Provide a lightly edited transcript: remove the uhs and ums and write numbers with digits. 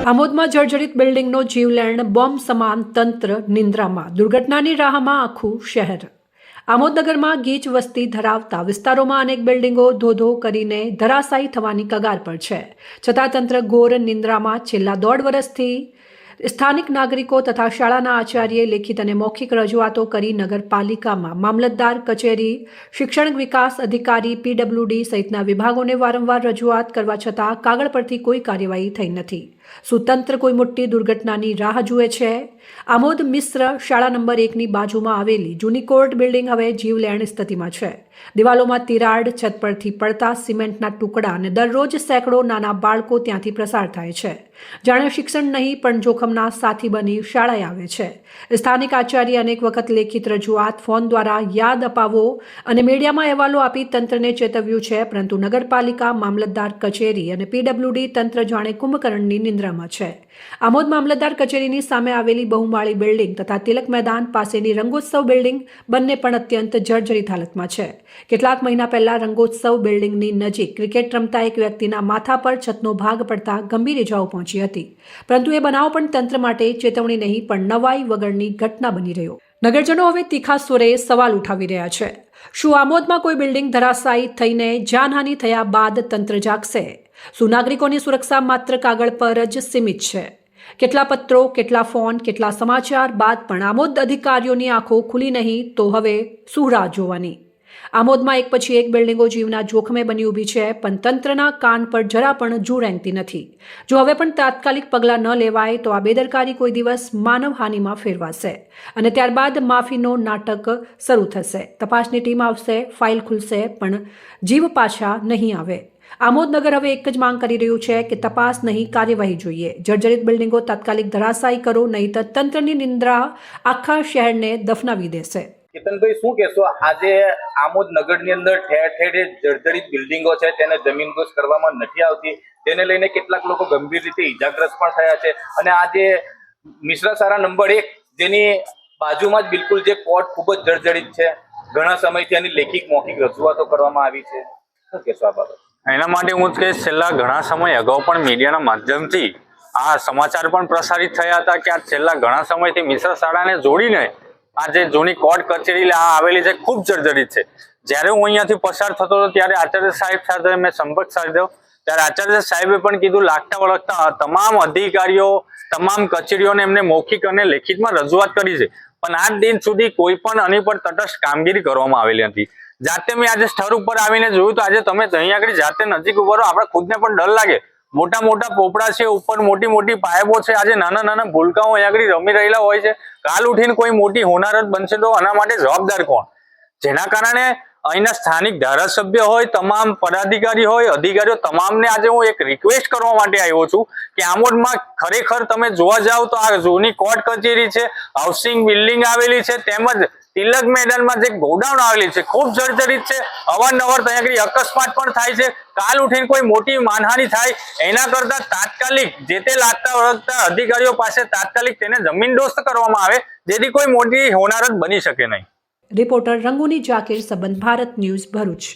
આમોદમાં જર્જરિત બિલ્ડિંગનો જીવલેણ બોમ્બ સમાન તંત્ર નિંદ્રામાં, દુર્ઘટનાની રાહમાં આખું શહેર। આમોદ નગરમાં ગીચ વસ્તી ધરાવતા વિસ્તારોમાં અનેક બિલ્ડિંગો ધોધો કરીને ધરાશાયી થવાની કગાર પર છે, છતાં તંત્ર ઘોર નિંદ્રામાં। છેલ્લા 1.5 વર્ષથી સ્થાનિક નાગરિકો તથા શાળાના આચાર્યએ લેખિત અને મૌખિક રજૂઆતો કરી નગરપાલિકામાં મામલતદાર કચેરી, શિક્ષણ વિકાસ અધિકારી, પીડબ્લ્યુડી સહિતના વિભાગોને વારંવાર રજૂઆત કરવા છતાં કાગળ પરથી કોઈ કાર્યવાહી થઈ નથી। શું તંત્ર કોઈ મોટી દુર્ઘટનાની રાહ જુએ છે? આમોદ મિશ્ર શાળા નંબર 1ની બાજુમાં આવેલી જૂની કોર્ટ બિલ્ડિંગ હવે જીવલેણ સ્થિતિમાં છે। દિવાલોમાં તિરાડ, છત પરથી પડતા સિમેન્ટના ટુકડા અને દરરોજ સેંકડો નાના બાળકો ત્યાંથી પ્રસાર થાય છે। જાણે શિક્ષણ નહીં પણ જોખમના સાથી બની શાળાએ આવે છે। સ્થાનિક આચાર્ય અનેક વખત લેખિત રજૂઆત, ફોન દ્વારા યાદ અપાવો અને મીડિયામાં અહેવાલો આપી તંત્રને ચેતવ્યું છે, પરંતુ નગરપાલિકા, મામલતદાર કચેરી અને પીડબ્લ્યુડી તંત્ર જાણે કુંભકર્ણની નિંદ્રામાં છે। આમોદ મામલતદાર કચેરીની સામે આવેલી બહુમાળી બિલ્ડિંગ તથા તિલક મેદાન પાસેની રંગોત્સવ બિલ્ડિંગ બંને પણ અત્યંત જર્જરિત હાલતમાં છે। કેટલાક મહિના પહેલા રંગોત્સવ બિલ્ડિંગની નજીક ક્રિકેટ રમતા એક વ્યક્તિના માથા પર છતનો ભાગ પડતા ગંભીર ઇજાઓ પહોંચી હતી, પરંતુ એ બનાવ પણ તંત્ર માટે ચેતવણી નહીં પણ નવાઈ વગરની ઘટના બની રહ્યો। નગરજનો હવે તીખા સુરે સવાલ ઉઠાવી રહ્યા છે। શું આમોદમાં કોઈ બિલ્ડિંગ ધરાશાયી થઈને જાનહાનિ થયા બાદ તંત્ર જાગશે? શું નાગરિકોની સુરક્ષા માત્ર કાગળ પર જ સીમિત છે? કેટલા પત્રો, કેટલા ફોન, કેટલા સમાચાર બાદ પણ આમોદ અધિકારીઓની આંખો ખુલી નહીં તો હવે શું રાહ જોવાની? આમોદમાં એક પછી એક બિલ્ડિંગો જીવના જોખમે બની ઊભી છે, પણ તંત્રના કાન પર જરા પણ જૂ રેંગતી નથી। જો હવે પણ તાત્કાલિક પગલાં ન લેવાય તો આ બેદરકારી કોઈ દિવસ માનવહાનિમાં ફેરવાશે અને ત્યારબાદ માફીનો નાટક શરૂ થશે। તપાસની ટીમ આવશે, ફાઇલ ખુલશે, પણ જીવ પાછા નહીં આવે। આમોદ નગર હવે એક જ માંગ કરી રહ્યું છે કે તપાસ નહીં, કાર્યવાહી જોઈએ। જર્જરિત બિલ્ડિંગો તાત્કાલિક ધરાશાયી કરો, નહીં તો તંત્રની નિંદ્રા આખા શહેરને દફનાવી દેશે। કેતનભાઈ, શું કહેશો? આજે આમોદ નગરની અંદર ઠેર ઠેર જર્જરિત બિલ્ડિંગો છે તેને જમીનદોસ્ત કરવામાં નથી આવતી, તેને લઈને કેટલાક લોકો ગંભીર રીતે ઈજાગ્રસ્ત પણ થયા છે। અને આ જે મિશ્ર શાળા નંબર 1 જેની બાજુમાં જ બિલકુલ જે કોર્ટ ખૂબ જ જર્જરિત છે, ઘણા સમયથી એની લેખિત મૌખિક રજૂઆતો કરવામાં આવી છે, શું કહેશો આ બાબત? એના માટે હું જ કહીશ, છેલ્લા ઘણા સમય અગાઉ પણ મીડિયાના માધ્યમથી આ સમાચાર પણ પ્રસારિત થયા હતા કે આ છેલ્લા ઘણા સમયથી મિશ્ર શાળાને જોડીને આ જે જૂની કોર્ટ કચેરી આવેલી છે ખૂબ જર્જરિત છે। જ્યારે હું અહીંયાથી પસાર થતો હતો ત્યારે આચાર્ય સાહેબ સાથે મેં સંપર્ક સાધ્યો, ત્યારે આચાર્ય સાહેબે પણ કીધું લાગતા વળગતા તમામ અધિકારીઓ, તમામ કચેરીઓને એમને મૌખિક અને લેખિતમાં રજૂઆત કરી છે, પણ આજ દિન સુધી કોઈ પણ આની પર તટસ્થ કામગીરી કરવામાં આવેલી નથી। જાતે મેં આજે સ્થળ ઉપર આવીને જોયું તો આજે તમે અહીંયા આગળ જાતે નજીક ઉભા રહો, આપણે ખુદને પણ ડર લાગે। મોટા મોટા પોપડા છે, ઉપર મોટી મોટી પાઇપો છે, આજે નાના નાના ભૂલકાઓ અહીંયા આગળ રમી રહેલા હોય છે। કાલ ઉઠીને કોઈ મોટી હોનારત બનશે તો આના માટે જવાબદાર કોણ? જેના કારણે અહીંના સ્થાનિક ધારાસભ્ય હોય, તમામ પદાધિકારી હોય, અધિકારીઓ તમામને આજે હું એક રિક્વેસ્ટ કરવા માટે આવ્યો છું કે આમોદમાં ખરેખર તમે જોવા જાવ તો આ જૂની કોર્ટ કચેરી છે, હાઉસિંગ બિલ્ડિંગ આવેલી છે, તેમજ તિલક મેદાનમાં જે ગોડાઉન આવેલી છે ખૂબ જર્જરિત છે। અવારનવાર ત્યાં અકસ્માત પણ થાય છે। કાલ ઉઠીને કોઈ મોટી માનહાનિ થાય એના કરતા તાત્કાલિક જે તે લાગતા વળગતા અધિકારીઓ પાસે તાત્કાલિક તેને જમીનદોસ્ત કરવામાં આવે, જેથી કોઈ મોટી હોનારત બની શકે નહીં। રિપોર્ટર રંગુની જાકીર, સંબંધ ભારત ન્યૂઝ, ભરૂચ।